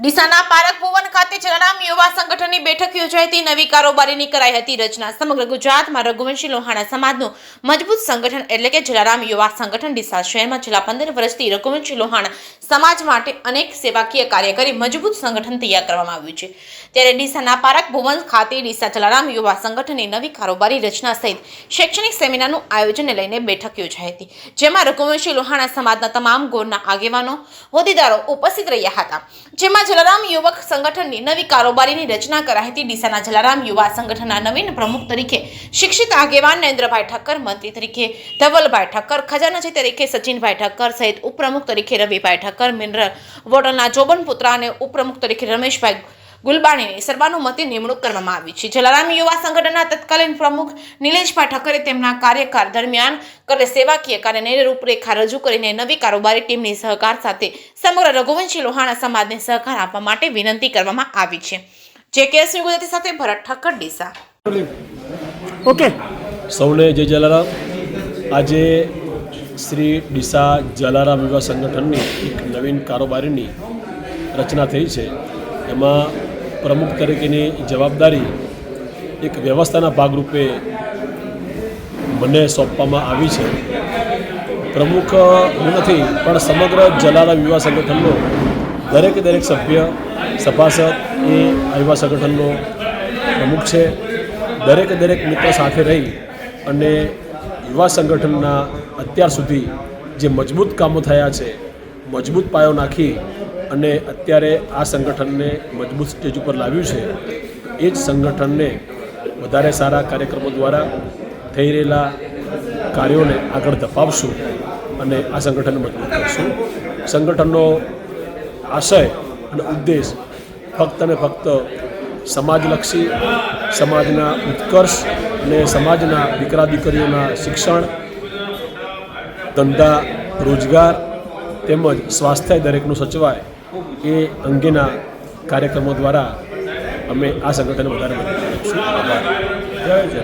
ડીસાના પારક ભુવન ખાતે જલારામ યુવા સંગઠનની બેઠક યોજાઈ હતી। નવી કારોબારીની કરાઈ હતી રચના। સમગ્ર ગુજરાતમાં રઘુવંશી લોહાણા સમાજનું મજબૂત સંગઠન એટલે કે જલારામ યુવા સંગઠન ડીસા શહેરમાં છેલ્લા 15 વર્ષથી રઘુવંશી લોહાણા સમાજ માટે અનેક સેવાકીય કાર્ય કરી મજબૂત સંગઠન તૈયાર કરવામાં આવ્યું છે। ત્યારે ડીસાના પારક ભુવન ખાતે ડીસા જલારામ યુવા સંગઠનની નવી કારોબારી રચના સહિત શૈક્ષણિક સેમિનારનું આયોજન લઈને બેઠક યોજાઈ હતી, જેમાં રઘુવંશી લોહાણા સમાજના તમામ ગોળના આગેવાનો હોદ્દેદારો ઉપસ્થિત રહ્યા હતા। જેમાં જલારામ યુવક સંગઠનની નવી કારોબારીની રચના કરાઈ હતી। ડીસાના જલારામ યુવા સંગઠનના નવીન પ્રમુખ તરીકે શિક્ષિત આગેવાન નરેન્દ્રભાઈ ઠક્કર, મંત્રી તરીકે ધવલભાઈ ઠક્કર, ખજાનચી તરીકે સચિનભાઈ ઠક્કર સહિત ઉપપ્રમુખ તરીકે રવિભાઈ ઠક્કર, મિનરલ વોટરના જોબન પુત્રા અને ઉપપ્રમુખ તરીકે રમેશભાઈ ગુલબાણીની સર્વાનુમતે નિમણૂક કરવામાં આવી છે। જલારામ યુવા સંગઠનના તત્કાલીન પ્રમુખ નિલેશભાઈ ઠક્કરે તેમના કાર્યકાળ દરમિયાન કરેલ સેવાકીય કાર્યની રૂપરેખા રજૂ કરીને નવી કારોબારી ટીમની સહકાર સાથે સમગ્ર રઘુવંશી લોહાણા સમાજને સહકાર આપવા માટે વિનંતી કરવામાં આવી છે। JKS ગુજરાતી સાથે ભરત ઠક્કર, ડીસા। ઓકે, સૌને જય જલારામ। આજે શ્રી ડીસા જલારામ યુવા સંગઠનની એક નવીન કારોબારીની રચના થઈ છે। એમાં પ્રમુખ તરીકેની જવાબદારી એક વ્યવસ્થાના ભાગરૂપે મને સોંપવામાં આવી છે। પ્રમુખ હું નથી, પણ સમગ્ર જલારામ યુવા સંગઠનનો દરેક સભ્ય સભાસદ એ યુવા સંગઠનનો પ્રમુખ છે। દરેક મિત્ર સાથે રહી અને યુવા સંગઠનના અત્યાર સુધી જે મજબૂત કામો થયા છે, મજબૂત પાયો નાખી અને અત્યારે આ સંગઠનને મજબૂત સ્ટેજ ઉપર લાવ્યું છે, એ જ સંગઠનને વધારે સારા કાર્યક્રમો દ્વારા થઈ રહેલા કાર્યોને આગળ ધપાવશું અને આ સંગઠનને મજબૂત કરશું। સંગઠનનો આશય અને ઉદ્દેશ ફક્ત અને ફક્ત સમાજલક્ષી, સમાજના ઉત્કર્ષ અને સમાજના દીકરા દીકરીઓના શિક્ષણ, ધંધા, રોજગાર તેમજ સ્વાસ્થ્ય દરેકનું સચવાય એ અંગેના કાર્યક્રમો દ્વારા અમે આ સંગઠનને વધારે મદદ કરીશું। આભાર। જય જય।